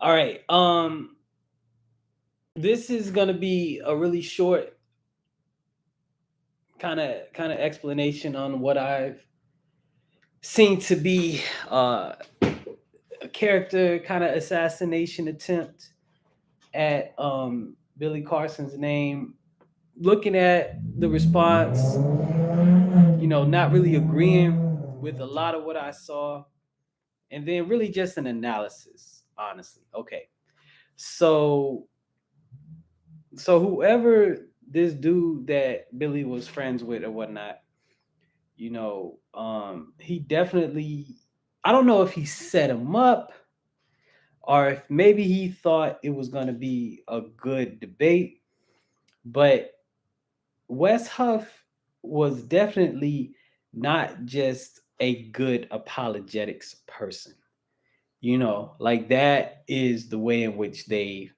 All right. This is gonna be a really short kind of explanation on what I've seen to be a character kind of assassination attempt at Billy Carson's name. Looking at the response, not really agreeing with a lot of what I saw, and then really just an analysis, honestly. Okay. So whoever this dude that Billy was friends with or whatnot, he definitely, I don't know if he set him up or if maybe he thought it was going to be a good debate, but Wes Huff was definitely not just a good apologetics person. Like that is the way in which they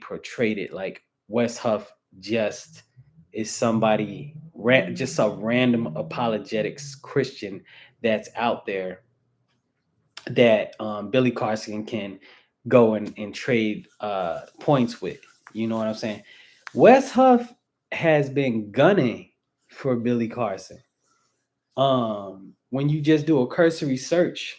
portrayed it. Like Wes Huff just is somebody, just a random apologetics Christian that's out there that Billy Carson can go and trade points with. You know what I'm saying? Wes Huff has been gunning for Billy Carson. When you just do a cursory search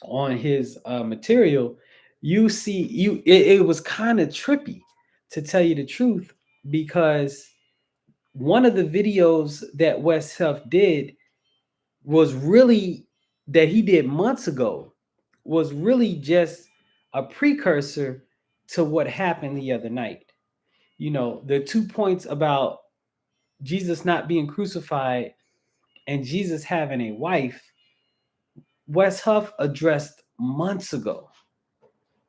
on his material, you see it was kind of trippy, to tell you the truth, because one of the videos that Wes Huff did was really that he did months ago was really just a precursor to what happened the other night. The 2 points about Jesus not being crucified and Jesus having a wife, Wes Huff addressed months ago.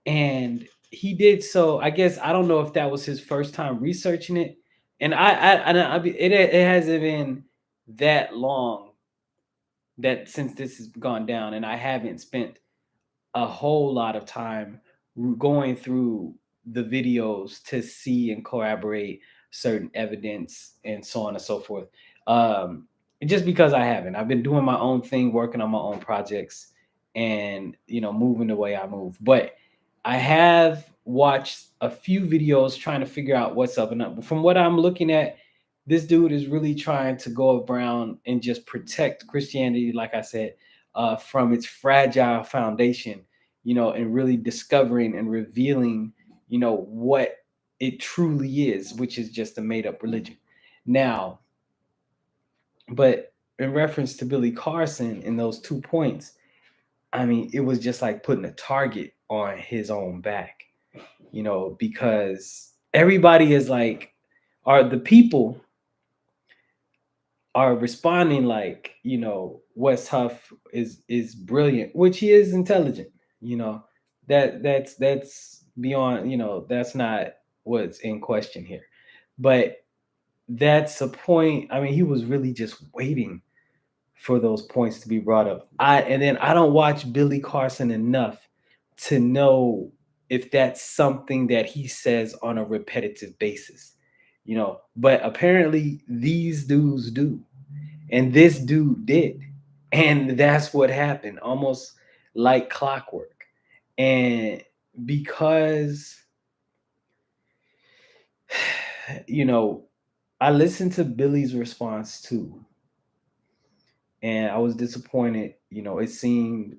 And he did so. I guess I don't know if that was his first time researching it, and it hasn't been that long that since this has gone down, and I haven't spent a whole lot of time going through the videos to see and corroborate certain evidence and so on and so forth. Um, just because I've been doing my own thing, working on my own projects, and moving the way I move. But I have watched a few videos trying to figure out what's up and up. But from what I'm looking at, this dude is really trying to go around and just protect Christianity, like I said, from its fragile foundation, and really discovering and revealing, what it truly is, which is just a made up religion. Now, but in reference to Billy Carson in those 2 points, I mean, it was just like putting a target on his own back, because everybody is like, are the people are responding like, Wes Huff is brilliant, which he is intelligent, you know, that's beyond, that's not what's in question here. But that's a point. I mean, he was really just waiting for those points to be brought up. And then I don't watch Billy Carson enough to know if that's something that he says on a repetitive basis, but apparently these dudes do. And this dude did. And that's what happened, almost like clockwork. And because, you know, I listened to Billy's response too, and I was disappointed. It seemed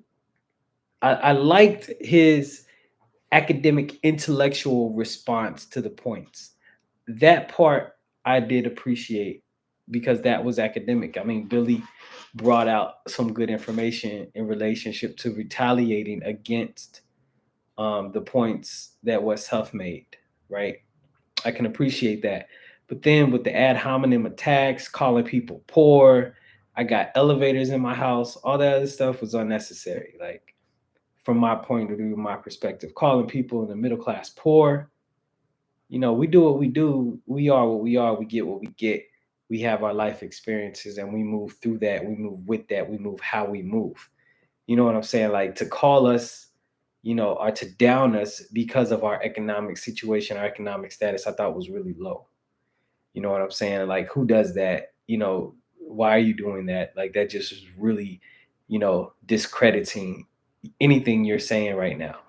I liked his academic intellectual response to the points. That part I did appreciate because that was academic. I mean, Billy brought out some good information in relationship to retaliating against the points that Wes Huff made, right? I can appreciate that. But then with the ad hominem attacks, calling people poor, I got elevators in my house, all that other stuff was unnecessary. Like, from my point of view, my perspective, calling people in the middle class poor, we do what we do. We are what we are. We get what we get. We have our life experiences and we move through that. We move with that. We move how we move. You know what I'm saying? Like to call us, or to down us because of our economic situation, our economic status, I thought was really low. You know what I'm saying? Like, who does that? Why are you doing that? Like, that just is really, discrediting, anything you're saying right now.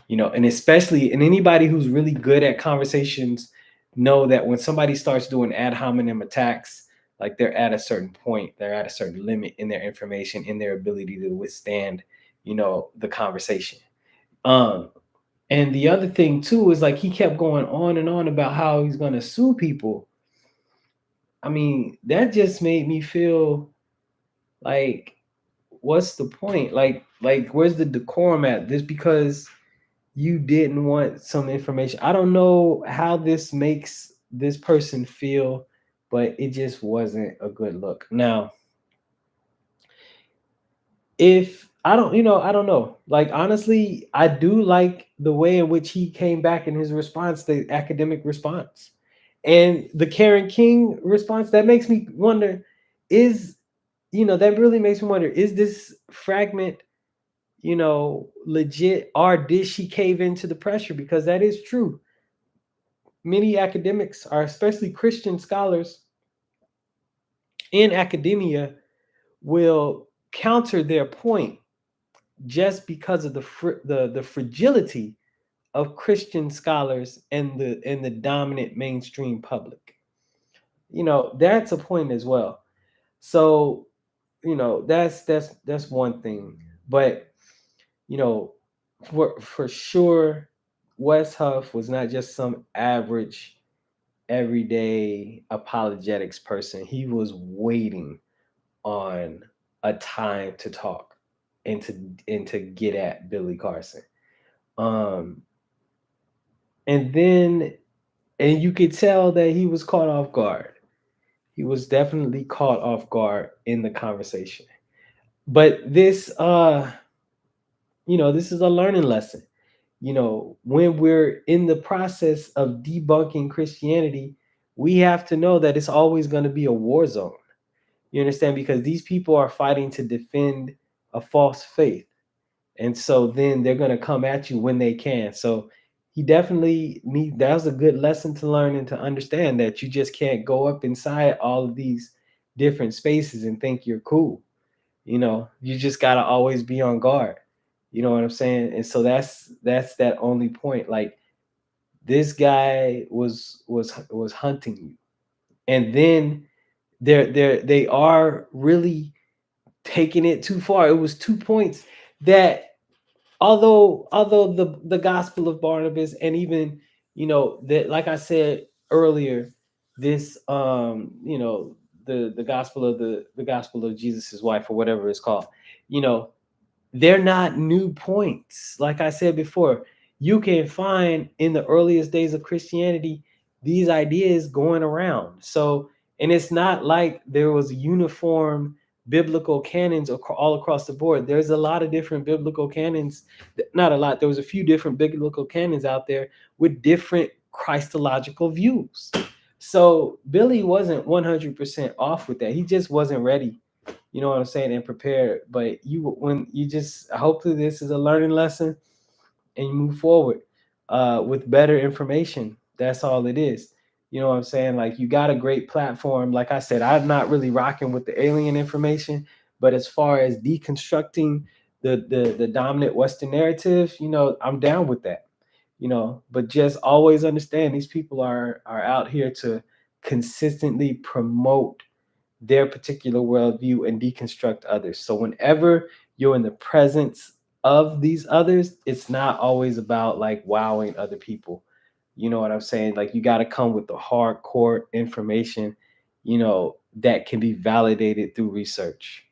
And especially, and anybody who's really good at conversations know that when somebody starts doing ad hominem attacks, like they're at a certain point, they're at a certain limit in their information, in their ability to withstand, the conversation. Um, and the other thing too is like he kept going on and on about how he's gonna sue people. I mean, that just made me feel like, what's the point? Like where's the decorum at? This because you didn't want some information. I don't know how this makes this person feel, but it just wasn't a good look. Now, if I don't know. Like honestly, I do like the way in which he came back in his response, the academic response. And the Karen King response, that makes me wonder, is that really makes me wonder, is this fragment legit, or did she cave into the pressure? Because that is true. Many academics, are especially Christian scholars in academia, will counter their point just because of the fragility of Christian scholars and the dominant mainstream public. That's a point as well. So, that's one thing. But you know, for sure, Wes Huff was not just some average, everyday apologetics person. He was waiting on a time to talk and to get at Billy Carson. Um, and then and you could tell that he was caught off guard. He was definitely caught off guard in the conversation. But this is a learning lesson. When we're in the process of debunking Christianity, we have to know that it's always going to be a war zone. You understand? Because these people are fighting to defend a false faith. And so then they're going to come at you when they can. So that was a good lesson to learn and to understand that you just can't go up inside all of these different spaces and think you're cool. You just got to always be on guard. You know what I'm saying? And so that's that only point. Like this guy was hunting you. And then they are really taking it too far. It was 2 points that, although the gospel of Barnabas, and even that, like I said earlier, this the gospel of Jesus's wife, or whatever it's called, you know they're not new points. Like I said before, you can find in the earliest days of Christianity these ideas going around. So, and it's not like there was uniform biblical canons all across the board. There's a lot of different biblical canons. Not a lot. There was a few different biblical canons out there with different Christological views. So Billy wasn't 100% off with that. He just wasn't ready, you know what I'm saying, and prepared. But when you just, hopefully this is a learning lesson and you move forward with better information. That's all it is. You know what I'm saying? Like, you got a great platform. Like I said, I'm not really rocking with the alien information, but as far as deconstructing the dominant Western narrative, I'm down with that. But just always understand, these people are out here to consistently promote their particular worldview and deconstruct others. So whenever you're in the presence of these others, it's not always about like wowing other people. You know what I'm saying? Like, you got to come with the hardcore information, that can be validated through research.